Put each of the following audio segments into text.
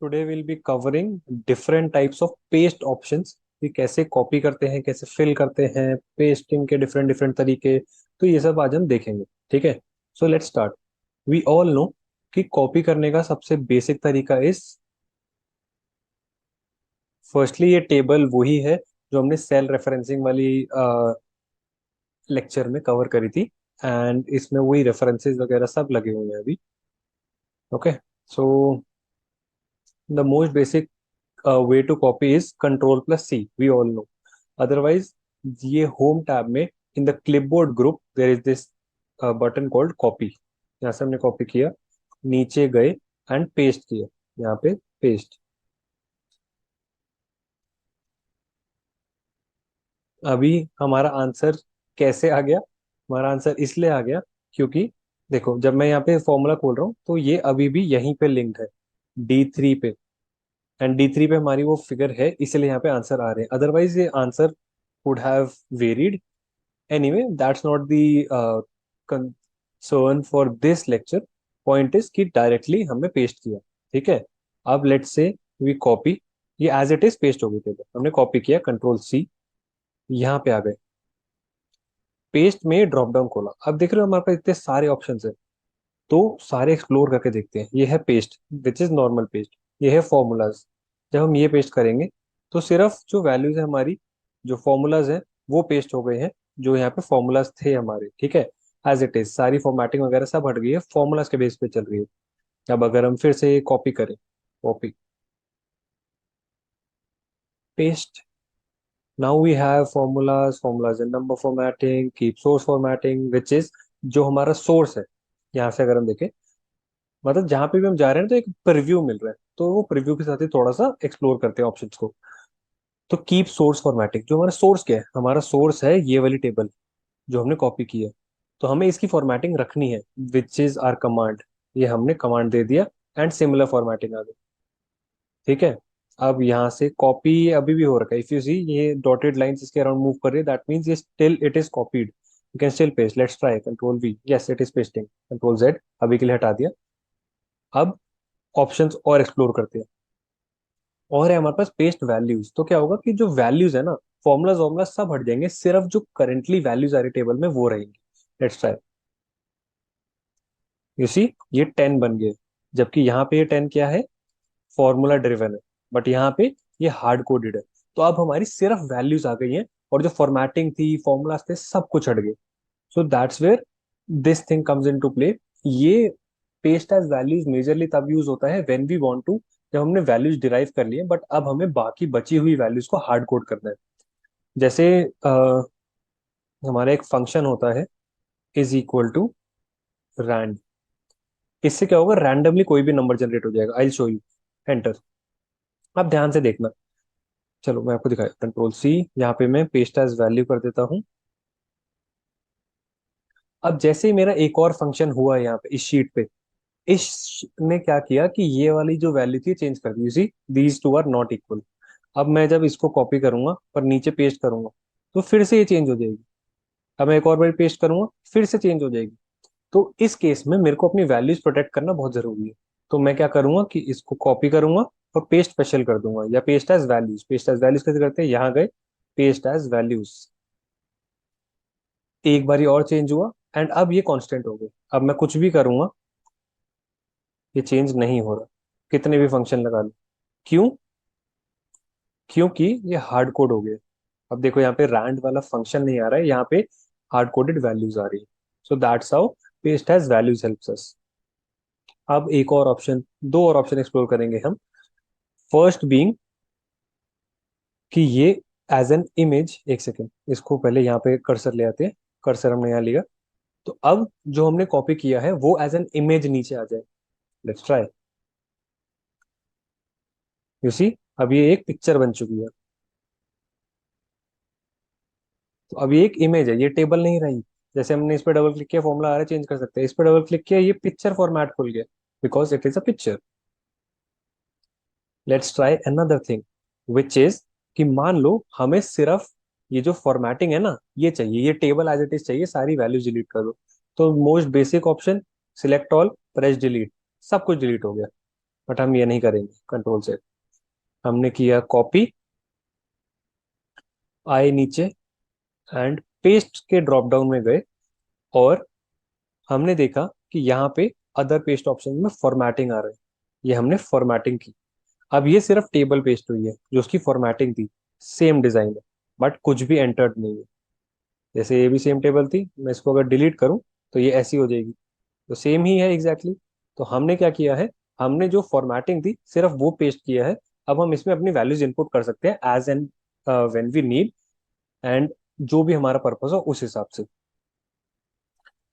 Today will be covering different types of paste options कि कैसे copy करते हैं, कैसे फिल करते हैं, पेस्टिंग के डिफरेंट डिफरेंट तरीके। तो ये सब आज हम देखेंगे। ठीक है, so let's start. We all know कि कॉपी करने का सबसे बेसिक तरीका इज, फर्स्टली ये टेबल वही है जो हमने सेल रेफरेंसिंग वाली लेक्चर में कवर करी थी। एंड इसमें वही रेफरेंसेस वगैरह सब लगे हुए हैं अभी। Okay, so the most basic way to copy is control plus C, we all know. Otherwise, ये home tab में in the clipboard group there is this button called copy। यहाँ से हमने कॉपी किया, नीचे गए एंड पेस्ट किया, यहाँ पे पेस्ट। अभी हमारा आंसर कैसे आ गया? हमारा आंसर इसलिए आ गया क्योंकि देखो, जब मैं यहाँ पे फॉर्मूला खोल रहा हूँ तो ये अभी भी यहीं पे लिंक्ड है, D3 पे। एंड D3 पे हमारी वो फिगर है, इसलिए यहाँ पे आंसर आ रहे हैं। अदरवाइज ये answer would have varied। Anyway, that's not the concern for this lecture। Point is कि डायरेक्टली हमने पेस्ट किया। ठीक है, अब लेट्स से वी कॉपी, ये एज इट इज पेस्ट हो गई टेबल, हमने कॉपी किया, कंट्रोल C, यहाँ पे आ गए, पेस्ट में ड्रॉप डाउन खोला। अब देख रहे हो हमारे पास इतने सारे ऑप्शंस है, तो सारे एक्सप्लोर करके देखते हैं। ये है paste which is normal paste, ये है फॉर्मूलाज। जब हम ये पेस्ट करेंगे तो सिर्फ जो वैल्यूज है हमारी, जो फॉर्मूलाज है वो पेस्ट हो गए हैं, जो यहाँ पे फॉर्मूलाज थे हमारे। ठीक है, एज इट इज सारी फॉर्मेटिंग वगैरह सब हट गई है, फॉर्मूलाज के बेस पे चल रही है। अब अगर हम फिर से कॉपी करें, copy, paste, now we have formulas, formulas in number formatting, keep source formatting which is जो हमारा सोर्स है। यहाँ से अगर हम देखें, मतलब जहां पे भी हम जा रहे हैं तो एक प्रीव्यू मिल रहा है, तो वो प्रीव्यू के साथ ही थोड़ा सा एक्सप्लोर करते हैं ऑप्शंस को। तो कीप सोर्स फॉर्मेटिंग, जो हमारा सोर्स क्या है, हमारा सोर्स है ये वाली टेबल जो हमने कॉपी की है, तो हमें इसकी फॉर्मेटिंग रखनी है, विच इज आर कमांड। ये हमने कमांड दे दिया एंड सिमिलर फॉर्मेटिंग आ गई। ठीक है, अब यहाँ से कॉपी अभी भी हो रखा है। इफ यू सी ये डॉटेड लाइंस इसके अराउंड मूव कर रही है, दैट मींस ये still it is copied. You can still paste, let's try, control V, yes it is pasting, control Z, अभी के लिए हटा दिया। अब ऑप्शंस और एक्सप्लोर करते हैं। और है हमारे पास पेस्ट वैल्यूज, तो क्या होगा कि जो वैल्यूज है ना, फॉर्मुलाज वॉर्मुला सब हट जाएंगे, सिर्फ जो करेंटली वैल्यूज आ रही टेबल में वो रहेंगी। लेट्स ट्राई, यू सी ये 10 बन गए, जबकि यहाँ पे ये 10 क्या है, फॉर्मूला ड्रिवन है, बट यहाँ पे ये हार्ड कोडेड है। तो अब हमारी सिर्फ वैल्यूज आ गई हैं, और जो फॉर्मेटिंग थी, फॉर्मूलाज थे, सब कुछ हट गए। So that's where this thing comes into play. ये पेस्ट एज वैल्यूज मेजरली तब यूज होता है व्हेन वी वांट टू, जब हमने वैल्यूज डिराइव कर लिए, बट अब हमें बाकी बची हुई वैल्यूज को हार्ड कोड करना है। जैसे हमारा एक फंक्शन होता है, इज इक्वल टू रैंड। इससे क्या होगा, रैंडमली कोई भी नंबर जनरेट हो जाएगा। I show you, enter. आप ध्यान से देखना, चलो मैं आपको दिखाया, कंट्रोल C, यहाँ पे मैं पेस्ट एज वैल्यू कर देता हूँ। अब जैसे ही मेरा एक और फंक्शन हुआ यहाँ पे इस शीट पे, इस ने क्या किया कि ये वाली जो वैल्यू थी चेंज कर दी। You see these two are not equal. अब मैं जब इसको कॉपी करूंगा पर नीचे पेस्ट करूंगा, तो फिर से ये चेंज हो जाएगी। अब मैं एक और बार पेस्ट करूंगा, फिर से चेंज हो जाएगी। तो इस केस में मेरे को अपनी वैल्यूज प्रोटेक्ट करना बहुत जरूरी है। तो मैं क्या करूंगा कि इसको कॉपी करूंगा और पेस्ट स्पेशल कर दूंगा, या paste as values. Paste as values कैसे करते हैं, यहाँ गए, पेस्ट एज वैल्यूज, एक बारी और चेंज हुआ, एंड अब ये कांस्टेंट हो गए। अब मैं कुछ भी करूंगा, ये चेंज नहीं हो रहा, कितने भी फंक्शन लगा लो। क्यों? क्योंकि ये हार्ड कोड हो गया। अब देखो यहाँ पे रैंड वाला फंक्शन नहीं आ रहा है, यहाँ पे हार्ड कोडेड वैल्यूज आ रही है। So that's how paste has values helps us. अब एक और ऑप्शन, दो और ऑप्शन एक्सप्लोर करेंगे हम। फर्स्ट बीइंग कि ये एज एन इमेज, एक सेकेंड, इसको पहले यहाँ पे कर्सर ले आते हैं। कर्सर हमने यहाँ लिया, तो अब जो हमने कॉपी किया है वो एज एन इमेज नीचे आ जाए। लेट्स ट्राई, यू सी अब ये एक पिक्चर बन चुकी है। तो अब ये एक इमेज है, ये टेबल नहीं रही। जैसे हमने इस पर डबल क्लिक किया, फॉर्मूला आ रहा है, चेंज कर सकते हैं। इस पर डबल क्लिक किया, ये पिक्चर फॉर्मेट खुल गया, because it is a picture. Let's try another thing, which is कि मान लो हमें सिर्फ ये जो फॉर्मेटिंग है ना ये चाहिए, ये टेबल एज इट इज चाहिए, सारी वैल्यूज डिलीट कर दो। तो most basic option, select all, press delete, सब कुछ डिलीट हो गया। बट हम ये नहीं करेंगे, कंट्रोल से हमने किया कॉपी, आए नीचे एंड पेस्ट के ड्रॉप डाउन में गए, और हमने देखा कि यहाँ पे अदर पेस्ट ऑप्शन में फॉर्मेटिंग आ रहा है, ये हमने फॉर्मेटिंग की। अब ये सिर्फ टेबल पेस्ट हुई है, जो उसकी फॉर्मेटिंग थी सेम डिजाइन है, बट कुछ भी एंटर्ड नहीं है। जैसे ये भी सेम टेबल थी, मैं इसको अगर डिलीट करूं तो ये ऐसी हो जाएगी, तो सेम ही है एग्जैक्टली exactly। तो हमने क्या किया है, हमने जो फॉर्मेटिंग थी सिर्फ वो पेस्ट किया है। अब हम इसमें अपनी वैल्यूज इनपुट कर सकते हैं as and when we need, and जो भी हमारा पर्पस हो उस हिसाब से।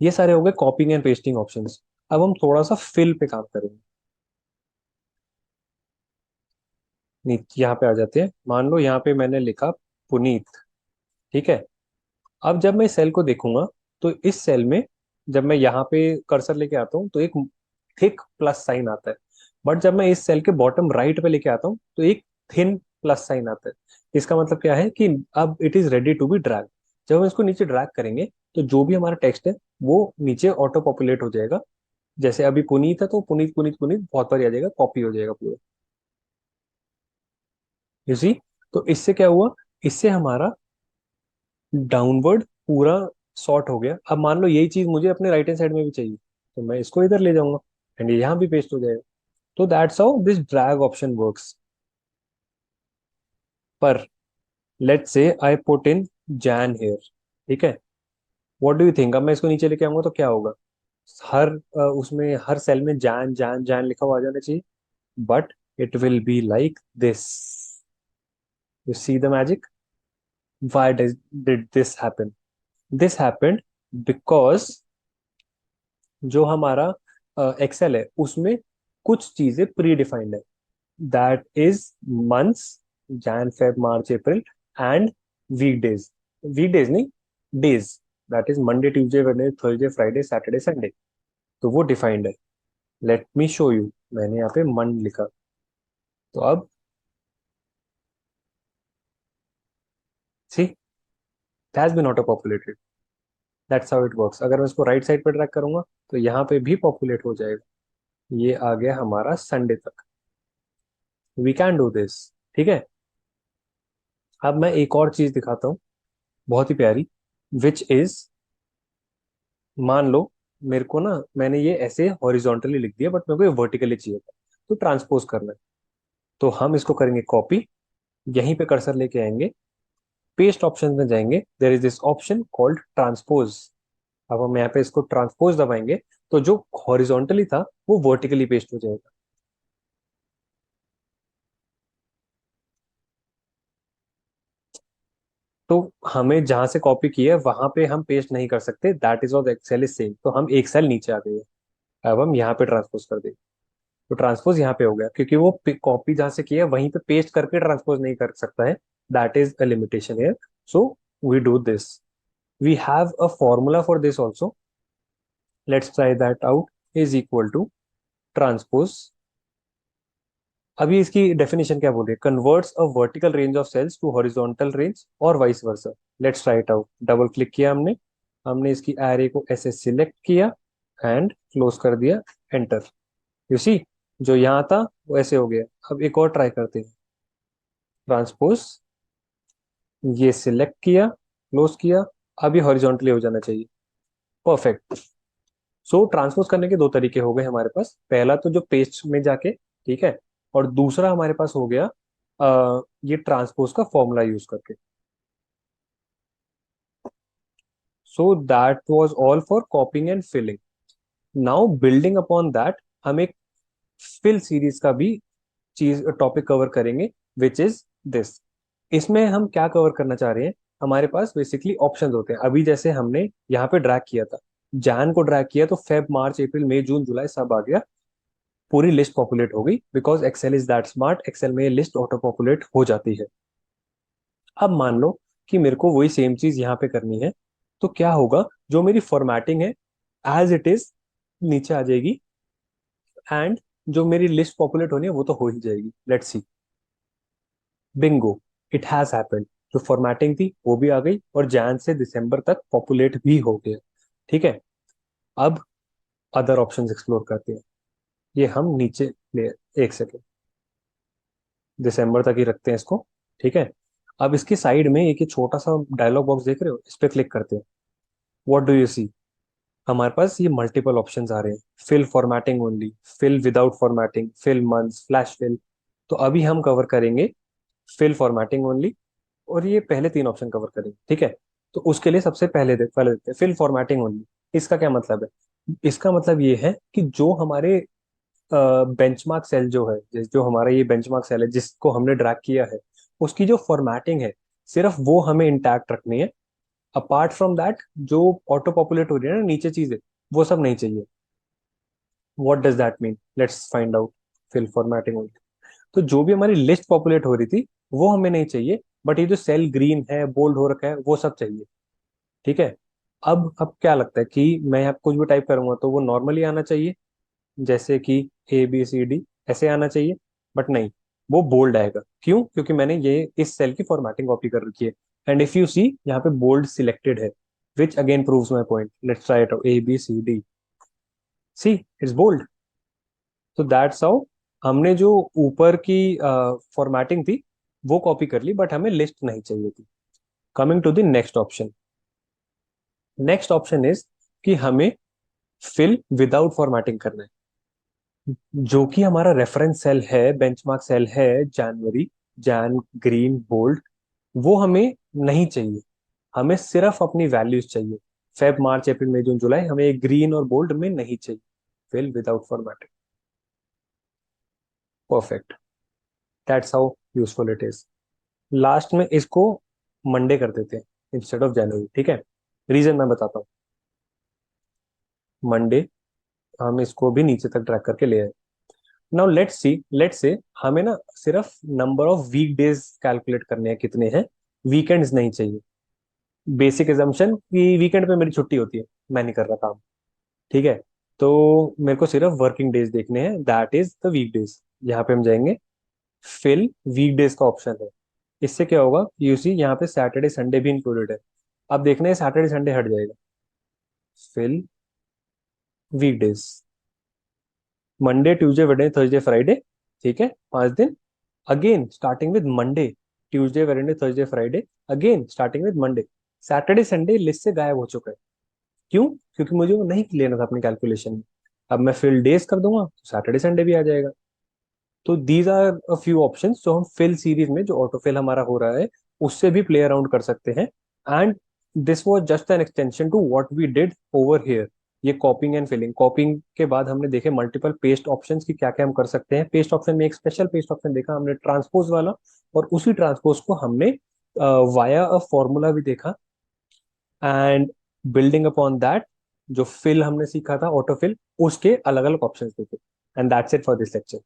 ये सारे हो गए कॉपिंग एंड पेस्टिंग ऑप्शंस। अब हम थोड़ा सा फिल पे काम करेंगे। यहाँ पे आ जाते हैं, मान लो यहाँ पे मैंने लिखा पुनीत, ठीक है। अब जब मैं इस सेल को देखूंगा, तो इस सेल में जब मैं यहाँ पे कर्सर लेके आता हूँ तो एक थिक प्लस साइन आता है, बट जब मैं इस सेल के बॉटम राइट पे लेके आता हूँ तो एक थिन प्लस साइन आता है। इसका मतलब क्या है कि अब it is ready to be drag. जब हम इसको नीचे ड्रैग करेंगे तो जो भी हमारा टेक्स्ट है वो नीचे ऑटो पॉपुलेट हो जाएगा। जैसे अभी पुनीत है तो पुनीत पुनीत पुनीत बहुत बार आ जाएगा, कॉपी हो जाएगा पूरा। यू सी, तो इससे क्या हुआ, इससे हमारा डाउनवर्ड पूरा सॉर्ट हो गया। अब मान लो यही चीज मुझे अपने राइट हैंड साइड में भी चाहिए, तो मैं इसको इधर ले जाऊंगा एंड ये यहाँ भी पेस्ट हो जाएगा। तो that's how this drag option works. पर let's say I put in Jan here, ठीक है। व्हाट डू यू थिंक, अब मैं इसको नीचे लेके आऊंगा तो क्या होगा? हर उसमें हर सेल में जैन जैन जैन लिखा हुआ आ जाना चाहिए, but it will be like this. You see the magic, why did this happen? This happened because जो हमारा एक्सेल है उसमें कुछ चीजें प्री डिफाइंड है। That is months, Jan Feb March April, and weekdays. Weekdays नहीं, days. That is Monday Tuesday Wednesday Thursday Friday Saturday Sunday. तो वो डिफाइंड है। लेट मी शो यू, मैंने यहाँ पे मंथ लिखा, तो अब see it has been auto populated. That's how it works. अगर मैं इसको राइट साइड पे ट्रैक करूंगा तो यहाँ पे भी पॉपुलेट हो जाएगा। ये आ गया हमारा संडे तक। वी कैन डू दिस, ठीक है। अब मैं एक और चीज दिखाता हूँ, बहुत ही प्यारी, विच इज, मान लो मेरे को ना, मैंने ये ऐसे हॉरिजॉन्टली लिख दिया बट मेरे को ये वर्टिकली चाहिए था, तो ट्रांसपोज करना है। तो हम इसको करेंगे कॉपी, यहीं पे कर्सर लेके आएंगे, पेस्ट ऑप्शन में जाएंगे, there is this option called transpose. अब हम यहाँ पे इसको ट्रांसपोज दबाएंगे तो जो हॉरिजॉन्टली था वो वर्टिकली पेस्ट हो जाएगा। तो हमें जहां से कॉपी की है वहां पे हम पेस्ट नहीं कर सकते, that is of Excel is same, तो हम एक सेल नीचे आ गए हैं। अब हम यहाँ पे ट्रांसपोज कर देंगे, तो ट्रांसपोज यहाँ पे हो गया, क्योंकि वो कॉपी जहां से किया है वहीं पे पेस्ट करके ट्रांसपोज नहीं कर सकता है। That is a limitation here. So we do this, we have a formula for this also. Let's try that out. Is equal to transpose. अभी इसकी डेफिनेशन क्या बोल रही है? Converts a vertical range of cells to horizontal range और vice versa. Let's try it out. Double click किया हमने, हमने इसकी एरे को ऐसे सिलेक्ट किया एंड क्लोज कर दिया, एंटर। यू सी, जो यहाँ था वो ऐसे हो गया। अब एक और ट्राई करते हैं, ट्रांसपोज, ये सिलेक्ट किया, क्लोज किया, अभी हॉरिजॉन्टली हो जाना चाहिए, परफेक्ट। सो ट्रांसपोज करने के दो तरीके हो गए हमारे पास, पहला तो जो पेस्ट में जाके, ठीक है, और दूसरा हमारे पास हो गया ये ट्रांसपोज का फॉर्मूला यूज करके। So that was all for copying and filling. Now building upon that, हम एक फिल सीरीज का भी चीज टॉपिक कवर करेंगे, विच इज दिस। इसमें हम क्या कवर करना चाह रहे हैं, हमारे पास बेसिकली ऑप्शंस होते हैं। अभी जैसे हमने यहाँ पे ड्रैग किया था, जैन को ड्रैग किया तो फेब मार्च अप्रैल मई जून जुलाई सब आ गया, पूरी लिस्ट पॉपुलेट हो गई। Because Excel is that smart, Excel में ये लिस्ट ऑटो पॉपुलेट हो जाती है। अब मान लो कि मेरे को वही सेम चीज यहाँ पे करनी है, तो क्या होगा, जो मेरी फॉर्मेटिंग है एज इट इज नीचे आ जाएगी, एंड जो मेरी लिस्ट पॉपुलेट होनी है वो तो हो ही जाएगी। Let's see, Bingo, it has happened. जो फॉर्मेटिंग थी वो भी आ गई और जैन से दिसंबर तक पॉपुलेट भी हो गया, ठीक है। अब अदर ऑप्शंस एक्सप्लोर करते हैं। ये हम नीचे ले, एक सेकेंड, दिसंबर तक ही रखते हैं इसको। ठीक है। अब इसकी साइड में एक ये छोटा सा डायलॉग बॉक्स देख रहे हो, इस पे क्लिक करते हैं। What do you see? हमारे पास ये मल्टीपल ऑप्शंस आ रहे हैं। Fill formatting only, fill without formatting, fill months, flash fill. तो अभी हम कवर करेंगे फिल फॉर्मेटिंग ओनली, और ये पहले तीन ऑप्शन कवर करेंगे। ठीक है। तो उसके लिए सबसे पहले देखते हैं फिल फॉर्मेटिंग ओनली। इसका क्या मतलब है? इसका मतलब ये है कि जो हमारे बेंचमार्क सेल जो है, जो हमारा ये बेंचमार्क सेल है जिसको हमने ड्रैग किया है, उसकी जो फॉर्मेटिंग है सिर्फ वो हमें इंटैक्ट रखनी है। अपार्ट फ्रॉम दैट, जो ऑटो पॉपुलेट हो रही है ना नीचे चीजें, वो सब नहीं चाहिए। What does that mean? Let's find out. Fill formatting only. तो जो भी हमारी लिस्ट पॉपुलेट हो रही थी वो हमें नहीं चाहिए, बट ये जो सेल ग्रीन है, बोल्ड हो रखा है, वो सब चाहिए। ठीक है। अब क्या लगता है कि मैं यहाँ कुछ भी टाइप करूंगा तो वो नॉर्मली आना चाहिए, जैसे कि ABCD ऐसे आना चाहिए। बट नहीं, वो बोल्ड आएगा। क्यों? क्योंकि मैंने ये इस सेल की फॉर्मेटिंग कॉपी कर रखी है। एंड इफ यू सी, यहाँ पे बोल्ड सिलेक्टेड है, which again proves my point. Let's try it, ABCD, see it's bold. तो दैट्स हाउ हमने जो ऊपर की फॉर्मेटिंग थी वो कॉपी कर ली, बट हमें लिस्ट नहीं चाहिए थी। Coming to the next option. Next option is कि हमें फिल विदाउट फॉर्मेटिंग करना है। जो कि हमारा रेफरेंस सेल है, बेंचमार्क सेल है, जनवरी, जैन, ग्रीन, बोल्ड, वो हमें नहीं चाहिए। हमें सिर्फ अपनी वैल्यूज चाहिए। फेब, मार्च, अप्रैल, मई, जून, जुलाई, हमें ग्रीन और बोल्ड में नहीं चाहिए। Fill without formatting. Perfect. That's how useful it is. Last में इसको मंडे कर देते हैं इंस्टेड ऑफ जनवरी। ठीक है। रीजन मैं बताता हूँ। मंडे हम इसको भी नीचे तक ड्रैग करके ले आए। नाउ लेट्स से हमें ना सिर्फ number of weekdays calculate करने हैं, कितने हैं। वीकेंड्स नहीं चाहिए। बेसिक एजम्पशन कि वीकेंड पे मेरी छुट्टी होती है, मैं नहीं कर रहा काम। ठीक है। तो मेरे को सिर्फ वर्किंग डेज देखने हैं, that is the weekdays. यहाँ पे हम जाएंगे, फिल वीक डेज का ऑप्शन है। इससे क्या होगा, यूसी यहाँ पे सैटरडे संडे भी इंक्लूडेड है। अब देखना है सैटरडे संडे हट जाएगा। Fill weekdays, Monday, Tuesday, Wednesday, Thursday, Friday. ठीक है, 5 दिन। Again starting with Monday, Tuesday, Wednesday, Thursday, Friday. Again starting with Monday. Saturday Sunday list से गायब हो चुका है। क्यों? क्योंकि मुझे वो नहीं लेना था अपनी कैलकुलेशन में। अब मैं फिल डेज कर दूंगा तो सैटरडे संडे भी आ जाएगा। तो these are a few options जो हम फिल सीरीज में, जो ऑटो फिल हमारा हो रहा है, उससे भी प्ले अराउंड कर सकते हैं। And this was just an extension to what we did over here. ये कॉपिंग एंड फिलिंग, कॉपिंग के बाद हमने देखे मल्टीपल पेस्ट ऑप्शंस की क्या क्या हम कर सकते हैं। पेस्ट ऑप्शन में एक स्पेशल पेस्ट ऑप्शन देखा हमने, ट्रांसपोज वाला। और उसी ट्रांसपोज को हमने वाया अ फॉर्मूला भी देखा। एंड बिल्डिंग अपॉन दैट, जो फिल हमने सीखा था ऑटो फिल, उसके अलग अलग ऑप्शंस देखे। And that's it for this lecture.